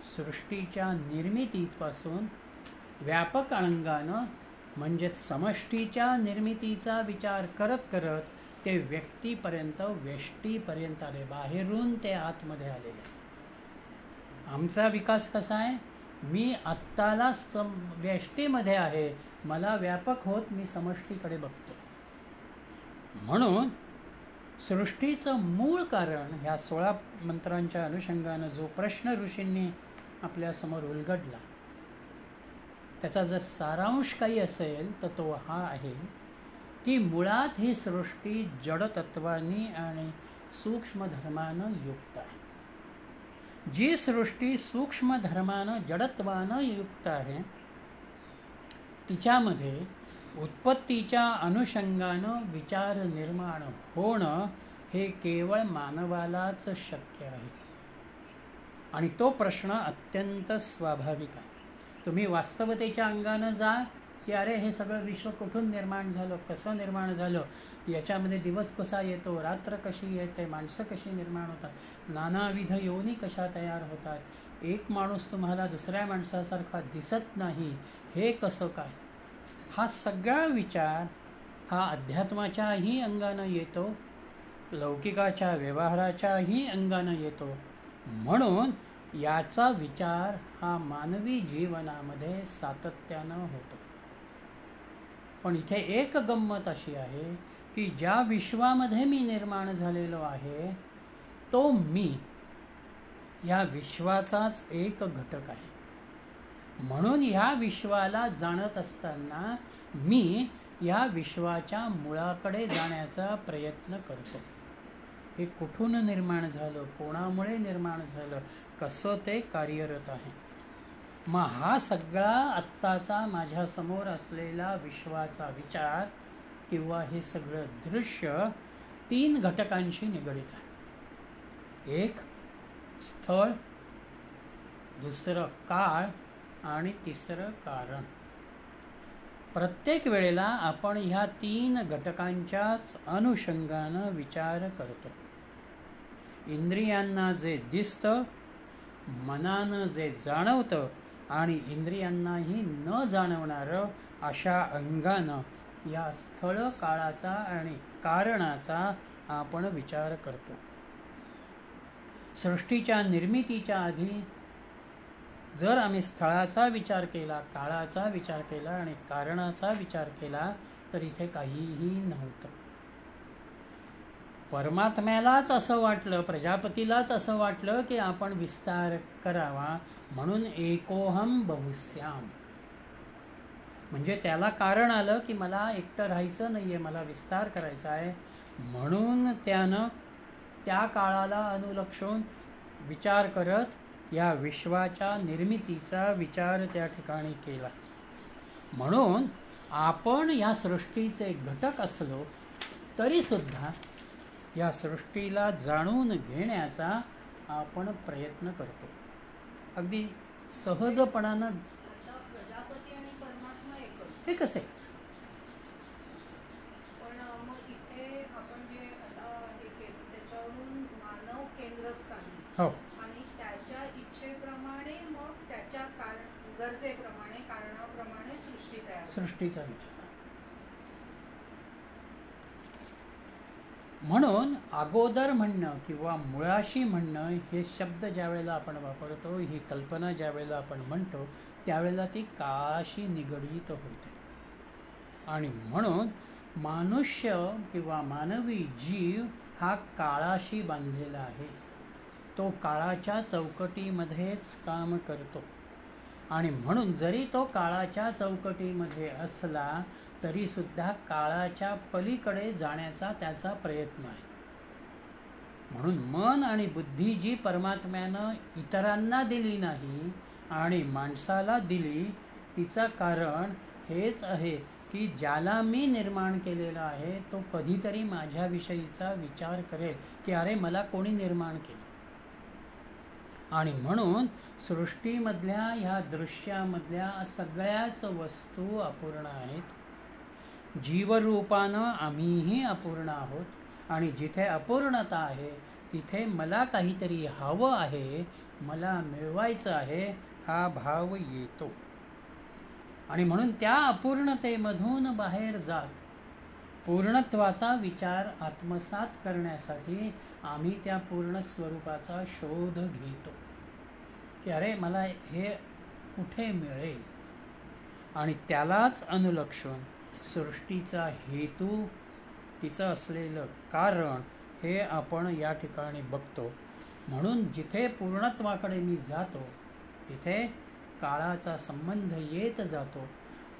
सृष्टीच्या निर्मितीपासून व्यापक अंगानं म्हणजेच समष्टीच्या निर्मितीचा विचार करत करत ते व्यक्तीपर्यंत, व्यष्टीपर्यंत आले, बाहेरून ते आतमध्ये आलेले. आमचा विकास कसा आहे, मी आत्ताला व्यष्टीमध्ये आहे, मला व्यापक होत मी समष्टीकडे बघतो. म्हणून सृष्टीचं मूळ कारण ह्या 16 मंत्रांच्या अनुषंगानं जो प्रश्न ऋषींनी आपल्यासमोर उलगडला, त्याचा जर सारांश काही असेल तर तो हा आहे की मुळात ही सृष्टी जडतत्वानी आणि सूक्ष्म धर्मानं युक्त आहे. जी सृष्टी सूक्ष्म धर्मानं, जडत्वानं युक्त आहे, तिच्यामध्ये उत्पत्तीच्या अनुषंगानं विचार निर्माण होणं हे केवळ मानवालाच शक्य आहे. आणि तो प्रश्न अत्यंत स्वाभाविक आहे. तुम्ही वास्तवतेच्या अंगानं जा की अरे हे सगळं विश्व कुठून निर्माण झालं, कसं निर्माण झालं, याच्यामध्ये दिवस कसा येतो, रात्र कशी येते, माणसं कशी निर्माण होतात, नानाविध योनी कशा तयार होतात, एक माणूस तुम्हाला दुसऱ्या माणसासारखा दिसत नाही, हे कसं काय, हा सगळा विचार हा अध्यात्माच्याही अंगानं येतो, लौकिकाच्या व्यवहाराच्याही अंगानं येतो. म्हणून याचा विचार हा मानवी जीवनामध्ये सातत्यानं होतो. पण इथे एक गंमत अशी आहे की ज्या विश्वामध्ये मी निर्माण झालेलो आहे, तो मी या विश्वाचाच एक घटक आहे. म्हणून ह्या विश्वाला जाणत असताना मी या विश्वाच्या मुळाकडे जाण्याचा प्रयत्न करतो. हे कुठून निर्माण झालं, कोणामुळे निर्माण झालं, कसं ते कार्यरत आहे. मग हा सगळा आत्ताचा माझ्यासमोर असलेला विश्वाचा विचार किंवा हे सगळं दृश्य 3 घटकांशी निगडित आहे. एक स्थळ, दुसरं काळ आणि तिसरं कारण. प्रत्येक वेळेला आपण ह्या 3 घटकांच्याच अनुषंगानं विचार करतो. इंद्रियांना जे दिसतं, मनानं जे जाणवतं आणि इंद्रियांनाही न जाणवणारं अशा अंगानं या स्थळ, काळाचा आणि कारणाचा आपण विचार करतो. सृष्टीच्या निर्मितीच्या आधी जर आम्ही स्थळाचा विचार केला, काळाचा विचार केला आणि कारणाचा विचार केला तर इथे काहीही नव्हतं. परमात्म्यालाच असं वाटलं, प्रजापतीलाच असं वाटलं की आपण विस्तार करावा, म्हणून एकोहम बहुश्याम, म्हणजे त्याला कारण आलं की मला एकटं राहायचं नाही आहे, मला विस्तार करायचा आहे. म्हणून त्यानं त्या काळाला अनुलक्षून विचार करत या विश्वाच्या निर्मितीचा विचार त्या ठिकाणी केला. म्हणून आपण या सृष्टीचे घटक असलो तरीसुद्धा या सृष्टीला जाणून घेण्याचा आपण प्रयत्न करतो. अगदी सहजपणानं प्रजापती आणि परमात्मा एकच. एकच आहे. पण मग इथे आपण जे आता हे केलं त्याच्यावरून मानव केंद्रस्थानी हो. आणि त्याच्या इच्छेप्रमाणे मग त्याच्या गरजेप्रमाणे कारणाप्रमाणे सृष्टी तयार. सृष्टीचा विचार. म्हणून अगोदर म्हणणं किंवा मुळाशी म्हणणं हे शब्द ज्या वेळेला आपण वापरतो, ही कल्पना ज्या वेळेला आपण म्हणतो, त्यावेळेला ती काळाशी निगडीत होते. आणि म्हणून मनुष्य किंवा मानवी जीव हा काळाशी बांधलेला आहे. तो काळाच्या चौकटीमध्येच काम करतो. आणि म्हणून जरी तो काळाच्या चौकटीमध्ये असला तरीसुद्धा काळाच्या पलीकडे जाण्याचा त्याचा प्रयत्न आहे. म्हणून मन आणि बुद्धी जी परमात्म्यानं इतरांना दिली नाही आणि माणसाला दिली, तिचं कारण हेच आहे की ज्याला मी निर्माण केलेला आहे तो कधीतरी माझ्याविषयीचा विचार करेल की अरे मला कोणी निर्माण केलं. आणि म्हणून सृष्टीमधल्या ह्या दृश्यामधल्या सगळ्याच वस्तू अपूर्ण आहेत. जीवरूपानं आम्हीही अपूर्ण आहोत. आणि जिथे अपूर्णता आहे तिथे मला काहीतरी हवं आहे, मला मिळवायचं आहे, हा भाव येतो. आणि म्हणून त्या अपूर्णतेमधून बाहेर जात पूर्णत्वाचा विचार आत्मसात करण्यासाठी आम्ही त्या पूर्ण स्वरूपाचा शोध घेतो की अरे मला हे कुठे मिळेल. आणि त्यालाच अनुलक्षून सृष्टीचा हेतू, तिचं असलेलं कारण हे आपण या ठिकाणी बघतो. म्हणून जिथे पूर्णत्वाकडे मी जातो तिथे काळाचा संबंध येत जातो.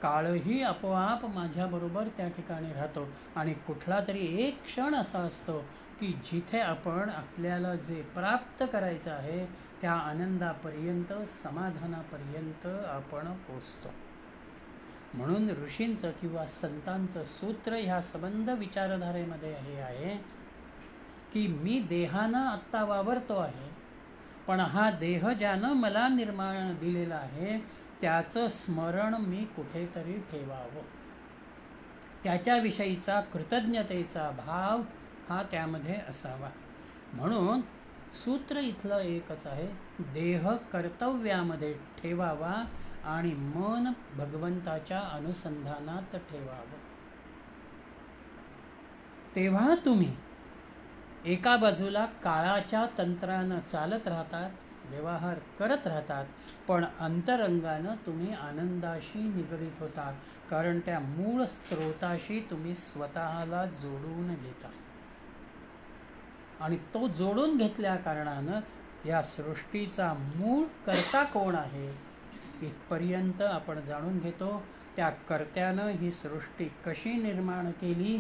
काळही आपोआप माझ्याबरोबर त्या ठिकाणी राहतो. आणि कुठला तरी एक क्षण असा असतो की जिथे आपण आपल्याला जे प्राप्त करायचं आहे त्या आनंदापर्यंत, समाधानापर्यंत आपण पोचतो. म्हणून ऋषींचं किंवा संतांचं सूत्र ह्या संबंध विचारधारेमध्ये हे आहे की मी देहानं आत्ता वावरतो आहे, पण हा देह ज्यानं मला निर्माण दिलेला आहे त्याचं स्मरण मी कुठेतरी ठेवावं. त्याच्याविषयीचा कृतज्ञतेचा भाव हा त्यामध्ये असावा. म्हणून सूत्र इथलं एकच आहे, देह कर्तव्यामध्ये ठेवावा आणि मन भगवंताच्या अनुसंधानात ठेवावं. तेव्हा तुम्ही एका बाजूला काळाच्या तंत्रानं चालत राहतात, व्यवहार करत राहतात, पण अंतरंगानं तुम्ही आनंदाशी निगडीत होतात. कारण त्या मूळ स्रोताशी तुम्ही स्वतःला जोडून घेता. आणि तो जोडून घेतल्या कारणानंच या सृष्टीचा मूळ कर्ता कोण आहे इथपर्यंत आपण जाणून घेतो. त्या कर्त्यानं ही सृष्टी कशी निर्माण केली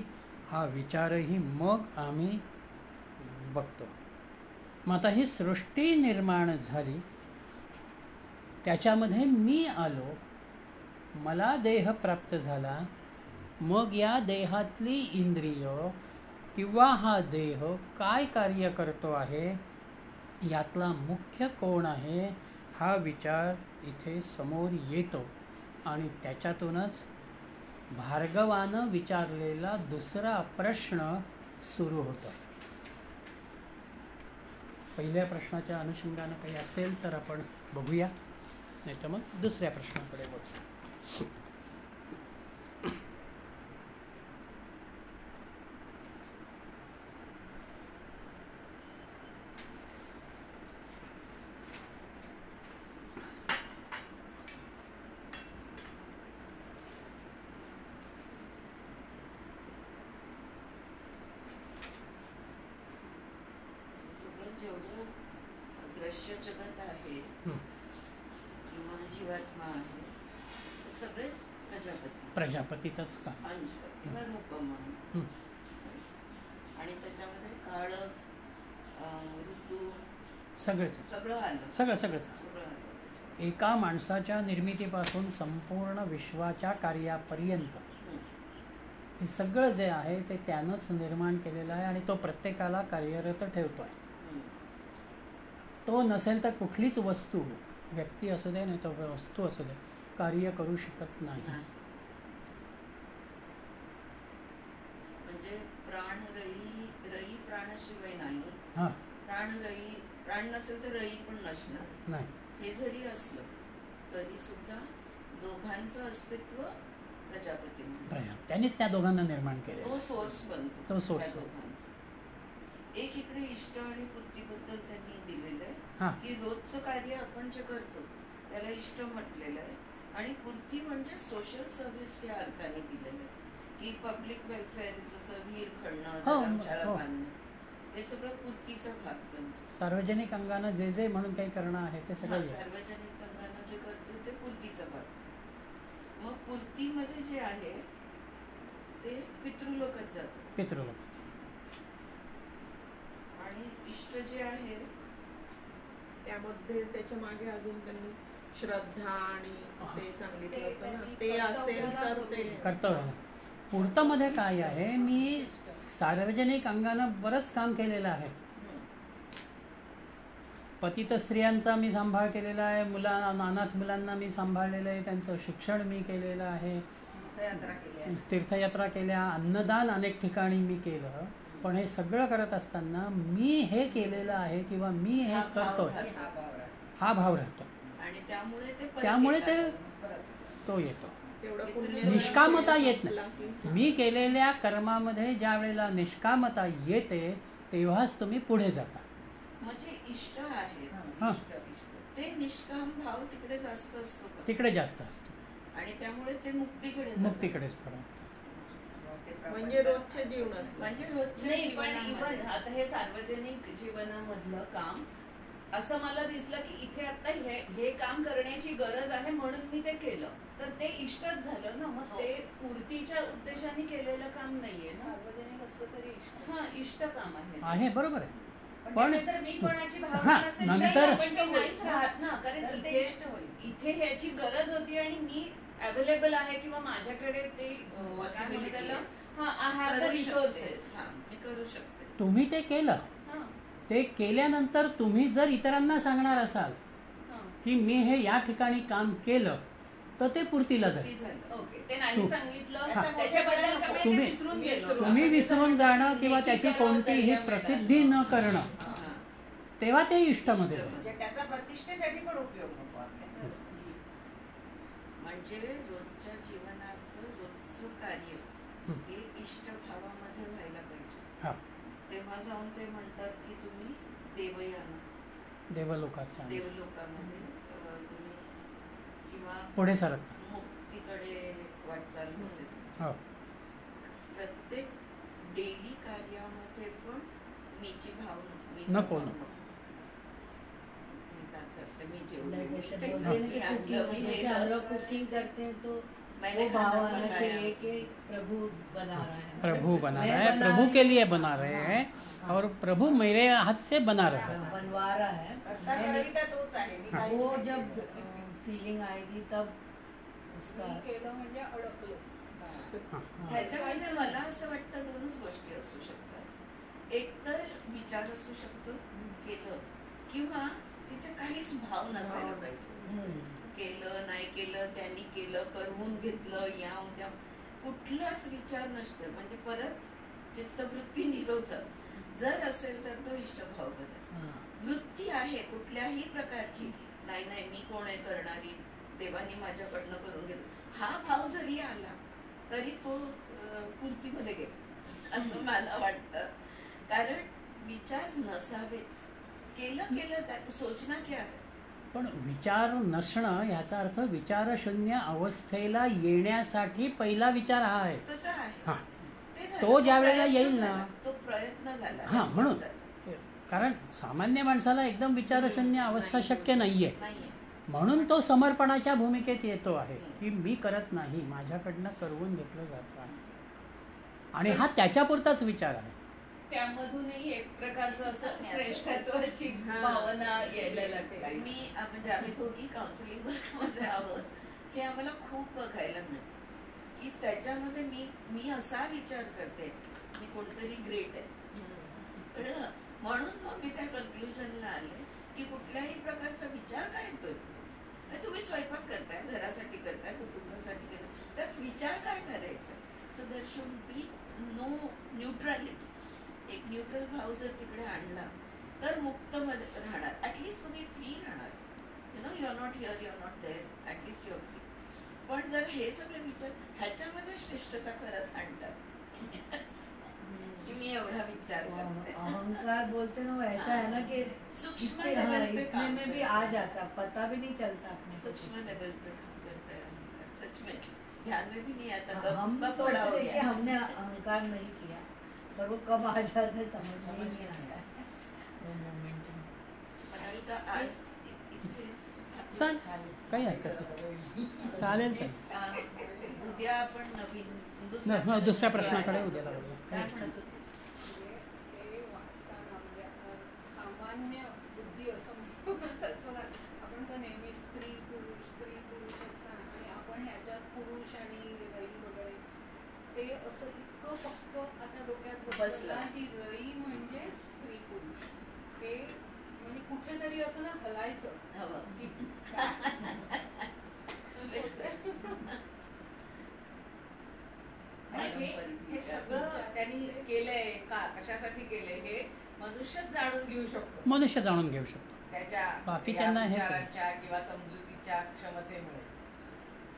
हा विचारही मग आम्ही बघतो. मग आता ही सृष्टी निर्माण झाली, त्याच्यामध्ये मी आलो, मला देह प्राप्त झाला. मग या देहातली इंद्रिय किंवा हा देह काय कार्य करतो आहे, यातला मुख्य कोण आहे हा विचार इथे समोर येतो. आणि त्याच्यातूनच भार्गवानं विचारलेला दुसरा प्रश्न सुरू होतो. पहिल्या प्रश्नाच्या अनुषंगानं काही असेल तर आपण बघूया, नाही तर मग दुसऱ्या प्रश्नाकडे बघू. सगळं जेवढं दृश्य जगत आहे किंवा जीवात्मा आहे सगळेच प्रजापतीचंच काम. अंश किंवा रूपमान. आणि त्याच्यामध्ये काळ, ऋतू सगळंच सगळं आलं. सगळंच सगळं आलं. एका माणसाच्या निर्मितीपासून संपूर्ण विश्वाच्या कार्यापर्यंत हे सगळं जे आहे ते त्यानंच निर्माण केलेलं आहे. आणि तो प्रत्येकाला कार्यरत ठेवतो आहे. तो नसेल तर कुठलीच वस्तू, व्यक्ती असू दे नाही तर वस्तू असू दे, कार्य करू शकत नाही. म्हणजे प्राण रई, रई प्राणाशिवाय नाही, हां प्राण रई, प्राण नसेल तर रई पण नसणार. नाही हे जरी असलं तरी सुद्धा दोघांचं अस्तित्व प्रजापती म्हणून. त्यांनीच त्या दोघांना निर्माण केले. तो सोर्स बनतो तो source त्या बनतो. दोघांचा. एक इकडे इष्ट आणि पूर्तीबद्दल त्यांनी दिलेलं हां. आहे की रोजचं कार्य आपण जे करतो त्याला इष्ट म्हटलेलं आहे, आणि पूर्ती म्हणजे सोशल सर्व्हिस या अर्थाने दिलेलं आहे की पब्लिक वेलफेअर, जसं विहीर खणणं, हो, धर्मशाळा हो. बांधणं, हे सगळं पूर्तीचा भाग बनतो. सार्वजनिक अंगानं जे जे म्हणून काही करणं आहे ते सगळं आहे. सार्वजनिक अंगानं जे करतो ते पूर्तीचा भाग. मग पूर्तीमध्ये जे आहे ते पितृलोकात जातं, पितृलोक. आणि इष्ट जे आहे त्यामध्ये त्याच्या मागे अजून त्यांनी श्रद्धा आणि ते सांगितलं ते होतं ना, त्यांनी ते असेल तर ते कर्तव्य. पुढतंमध्ये काय आहे, मी सार्वजनिक अंगानं बरंच काम केलेलं आहे. पतित स्त्रियांचा मी सांभाळ केलेला आहे, अनाथ मुलांना मी सांभाळलेलं आहे, त्यांचं शिक्षण मी केलेलं आहे, यात्रा केली आहे. तीर्थयात्रा केल्या, अन्नदान अनेक ठिकाणी मी केलं. पण हे सगळं करत असताना मी हे केलेलं आहे किंवा मी हे हा भाव करतोय राहतो. हा भाव राहतो. आणि त्यामुळे त्यामुळे ते परत. तो येतो. तेवढं पितृ- पुण्य निष्कामता येत संपला नाही. की- मी केलेल्या कर्मामध्ये ज्या वेळेला निष्कामता येते तेव्हाच तुम्ही पुढे जाता. म्हणजे इष्ट आहे, हां. ते निष्काम भाव तिकडे जास्त असतो का? तिकडे जास्त असतो, आणि त्यामुळे ते मुक्तीकडे जातं. मुक्तीकडेच फरक. म्हणजे रोजच्या जीवनात म्हणजे रोजच्या नाही, पण जीवनामध्ये. इव्हन आता हे सार्वजनिक जीवनामधलं काम असं मला दिसलं की इथे आता हे काम करण्याची गरज आहे म्हणून मी ते केलं, तर ते इष्टच झालं ना. मग हो. ते पूर्तीच्या उद्देशाने केलेलं काम नाहीये ना. सार्वजनिक असलं तरी इष्ट. हा, इष्ट काम आहे. आहे बरोबर आहे. पण पण- त्याच्यात जर मी कोणाची हां, भावना नसेल तर नंतर- नाही, पण ते नाहीच राहत ना, कारण तर ते इथे इष्ट होईल. इथे ह्याची गरज होती आणि मी अवेलेबल आहे किंवा माझ्याकडे ते काय म्हणू Possibility त्याला, आहे. हा, आय हॅव द करू शकते. रिसोर्सेस. हां, मी करू शकते. तुम्ही ते केलं. ते केल्यानंतर तुम्ही जर इतरांना सांगणार असाल की मी हे या ठिकाणी काम केलं तर ते पूर्तीला जाईल. ती झालं. ओके, ते नाही तू- सांगितलं हां. त्याच्याबद्दल कमी ते तुम्ही- विसरून गेलो. तुम्ही विसरून जाणं किंवा त्याची कोणतीही प्रसिद्धी न करणं, हां. तेव्हा ते इष्टमध्ये जाईल. म्हणजे त्याचा प्रतिष्ठेसाठी पण उपयोग नको आपल्याला. म्हणजे रोजच्या जीवनाचं रोजचं कार्य हं. हे इष्ट भावामध्ये व्हायला पाहिजे. हा, तेव्हा जाऊन ते म्हणतात की तुम्ही देवयान, देवलोकाचा देवलोकामध्ये तुम्ही किंवा पुढे सरकता. मुक्तीकडे वाटचाल होते. हो, प्रत्येक डेली कार्यामध्ये पण मीची भाव नको, नको. मी लाइक ऐसे जेवढे बोलते हैं कि कुकिंग, जैसे हम लोग कुकिंग करते हैं तो वो भाव आना चाहिए कि प्रभु बना रहा है, प्रभु बना मैं रहा है, बना प्रभु रही के हूँ। लिए बना रहे हैं और प्रभु मेरे हाथ से बना रहा है. बनवा रहा है. करता करता तोच आहे, मी काहीच वो नाही. जब फीलिंग आएगी तब उसका मी केलं म्हणजे अडकलो. हां. ह्याच्यामध्ये मला असं वाटतं दोनच गोष्टी असू शकतात. एक तर विचार असू शकतो केलं, किंवा तिथे काहीच भाव नसायला पाहिजे. केलं नाही केलं, त्यांनी केलं, करवून घेतलं, या उद्या कुठलाच विचार नसतो. म्हणजे परत चित्तवृत्ती निरोधक जर असेल तर तो इष्टभाव बनेल. वृत्ती आहे कुठल्याही प्रकारची, नाही नाही मी कोण आहे करणारी, देवानी माझ्याकडनं करून घेतलं, हा भाव जरी आला तरी तो पूर्तीमध्ये गेला असं मला वाटतं. कारण विचार नसावेच. केलं सोचना क्या है. पण विचार नसणं ह्याचा अर्थ विचारशून्य अवस्थेला येण्यासाठी पहिला विचार हा आहे. तो तर आहे. हां, ते झालं. तो ज्या वेळेला प्रयत्न येईल झाला. ना, तो प्रयत्न झाला. हां, म्हणून कारण सामान्य माणसाला एकदम विचारशून्य अवस्था शक्य नाहीये. नाहीये. म्हणून तो समर्पणाच्या भूमिकेत येतो आहे की मी करत नाही, माझ्याकडनं करवून घेतलं जातं आहे, आणि हा त्याच्यापुरताच विचार आहे. त्यामधूनही एक प्रकारचं असं श्रेष्ठत्वाची भावना यायला लागते. मी म्हणजे आम्ही दोघी काउन्सिलिंग वर्कमध्ये आहोत, हे आम्हाला खूप बघायला मिळतं की त्याच्यामध्ये मी असा विचार करते मी कोणतरी ग्रेट आहे, कळलं. म्हणून मग मी त्या कन्क्लुजनला आले की कुठल्याही प्रकारचा विचार काय येतोय. तुम्ही स्वयंपाक करताय, घरासाठी करताय, कुटुंबासाठी करताय, त्यात विचार काय करायचा. So there should be no neutrality. एक न्यूट्रल भाव जर तिकडे आणला तर मुक्त मध्ये राहणार. ऍटलिस्ट तुम्ही फ्री राहणार. You are not here, you are not there, at least you are free. पण जर हे सगळे विचार ह्याच्यामध्ये श्रेष्ठता खरंच आणतात की मी एवढा विचार करते. अहंकार बोलते ना, वो ऐसा है ना कि सूक्ष्म इतने- लेवल हाँ, पे इतने काम में भी करता आ जाता, पता भी नहीं चलता अपने को। सूक्ष्म लेवल पे काम करता है अहंकार, सच में ध्यान में भी नहीं आता. हम बस सोच बड़ा हो रहे कि गया. हमने अहंकार नहीं किया, पर वो कब आ जाता है समझ में ही नहीं आता है वो मोमेंट में। मला का आज इथेच चाल काही हरकत नाही. चालेल चालेल. उद्या आपण नवीन दुसऱ्या प्रश्नाकडे उद्या लागूया. काय म्हणत होते? ते वाचताना म्हणजे आपण सामान्य बुद्धी असं म्हणतो तसं नाही. आपण तर नेहमी स्त्री पुरुष असताना आणि आपण ह्याच्यात पुरुष आणि रई वगैरे ते असं इतकं पक्क आता डोक्यात बसलं बसलं. ना की रई म्हणजे स्त्री पुरुष. ते म्हणजे कुठेतरी असं ना हलायचं हवं. की काय? आणि हे सगळं त्यांनी केलंय का, कशासाठी केलंय हे मनुष्यच जाणून घेऊ शकतो मनुष्य जाणून घेऊ शकतो. त्याच्या बाकीच्यांना या हे विचारांच्या किंवा समजुतीच्या क्षमतेमुळे.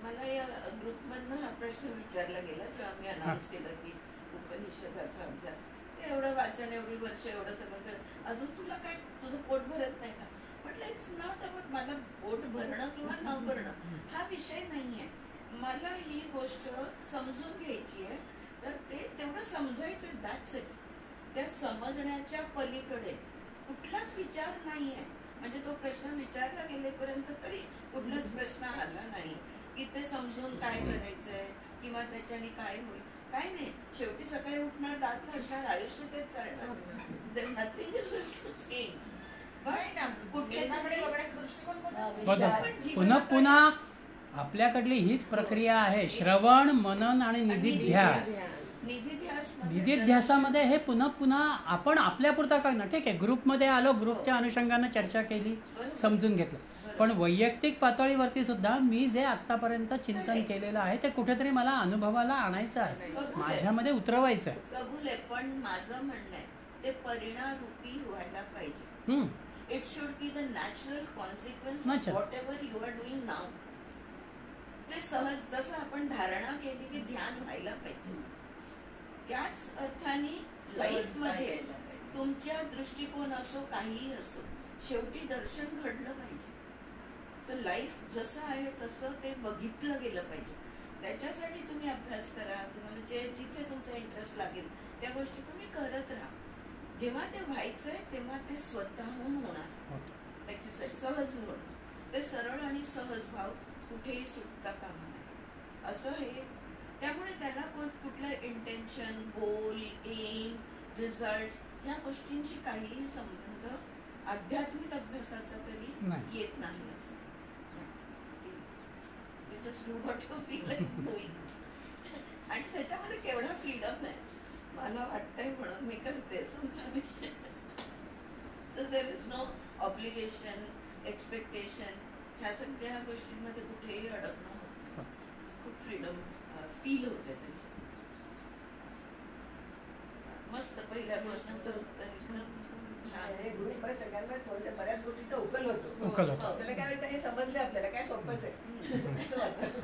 मला या ग्रुपमधनं हा प्रश्न विचारला गेला जेव्हा मी अनाऊन्स केलं की उपनिषदाचा अभ्यास. ते एवढं वाचन, एवढी वर्ष, एवढं सगळं करत अजून तुला काय तुझं पोट भरत नाही का? म्हटलं इट्स नॉट अबाउट मला पोट भरणं किंवा न भरणं हा विषय नाहीये. मला ही गोष्ट समजून घ्यायची आहे तर ते तेवढं समजायचं, दॅट्स इट. त्या समजण्याच्या पलीकडे कुठलाच विचार नाहीये. म्हणजे तो प्रश्न विचारला गेलेपर्यंत तरी कुठलाच प्रश्न आला नाही की ते समजून काय करायचंय किंवा त्याच्याने काय होईल. काय नाही, शेवटी सकाळी उठणार, दात घासणार, आयुष्य तेच चालणार. Nothing is going to change. जीवनाकडे बघण्याचा दृष्टिकोन बदलतो. बदल. पुन्हा पुन्हा आपल्याकडली हीच प्रक्रिया आहे. श्रवण, मनन आणि निधिध्यास. निधिध्यासामध्ये हे पुन्हा पुन्हा आपण आपल्यापुरता काय ना, ठीक आहे, ग्रुपमध्ये आलो, ग्रुपच्या अनुषंगानं चर्चा केली, समजून घेतलं. पण वैयक्तिक पातळीवरती सुद्धा मी जे आतापर्यंत चिंतन केलेलं आहे ते कुठेतरी मला अनुभवाला आणायचं आहे, माझ्यामध्ये उतरवायचं आहे. कबूल आहे, पण माझं म्हणणं आहे ते परिणामरूपी व्हायला पाहिजे. It should be the natural consequence of whatever you are doing now. ते सहज, जसं आपण धारणा केली की ध्यान व्हायला पाहिजे, त्याच अर्थाने लाईफ मध्ये तुमच्या दृष्टिकोन असो, काहीही असो, शेवटी दर्शन घडलं पाहिजे. सो लाईफ जसं आहे तसं ते बघितलं गेलं पाहिजे. त्याच्यासाठी तुम्ही अभ्यास करा. तुम्हाला जिथे तुमचा इंटरेस्ट लागेल त्या गोष्टी तुम्ही करत राहा. जेव्हा ते व्हायचंय तेव्हा ते स्वतःहून होणार. त्याच्यासाठी सहज होणार. ते सरळ आणि सहज भाव कुठेही सुटता कामा नये असं हे. त्यामुळे त्याला कुठलं इंटेन्शन, गोल, एम, रिझल्ट ह्या गोष्टींची काहीही संबंध आध्यात्मिक अभ्यासाचा तरी येत नाही. असं just do what you feel like doing. आणि त्याच्यामध्ये केवढा फ्रीडम आहे मला वाटतंय, म्हणून मी करते. So there is no obligation, expectation, ह्या सगळ्या गोष्टींमध्ये कुठेही अडकणं होत नाही. खूप फ्रीडम फील होते त्याच्यात. मस्त. पहिल्या प्रश्नाचं उत्तर एकदम छान आहे. सगळ्यांना थोड्या बऱ्याच गोष्टीचा उकल होतो. त्याला काय वाटतं, हे समजले आपल्याला, काय सोपंच आहे असं वाटतं.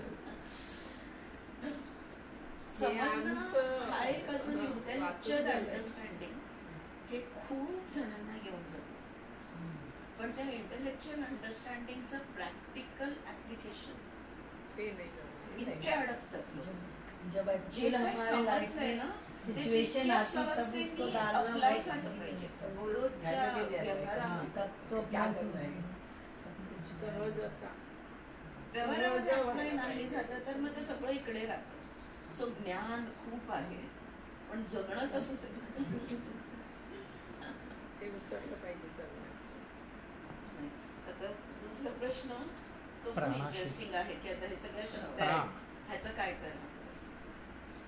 समजणं हा एक अजून इंटेलेक्च्युअल अंडरस्टँडिंग हे खूप जणांना घेऊन जातो. पण त्या इंटेलेक्च्युअल अंडरस्टँडिंगचं प्रॅक्टिकल ऍप्लिकेशन ते नाही. इथे अडकतात लोक. जब जे एक्चुअली काही हमारे लाइफ समजलंय ना में ते सिचुएशन तितक्या आती तब उसको सहजतेने डालना अप्लाय बहुत झालं easy पाहिजे है। रोजच्या हाँ, व्यवहारामध्ये. तब तो क्या अपना करना है? सब कुछ सहजता. व्यवहारामध्ये अप्लाय नाही झालं तर मग ते सगळं इकडे राहतं. सो ज्ञान खूप आहे पण जगणं तसंच आहे. ते उतरलं पाहिजे जगण्यात. आता दुसरा प्रश्न तो प्राणाशी. इंटरेस्टिंग आहे की आता हे सगळ्या शब्द प्रा- आहेत, ह्याचं काय करा.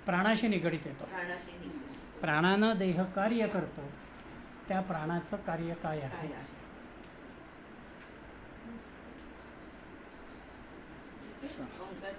प्राणाशी निगडित येतो. प्राणाशी निगडीत प्राणानं देह कार्य करतो, त्या प्राणाचं कार्य काय काय आहे? आहे. ओंकार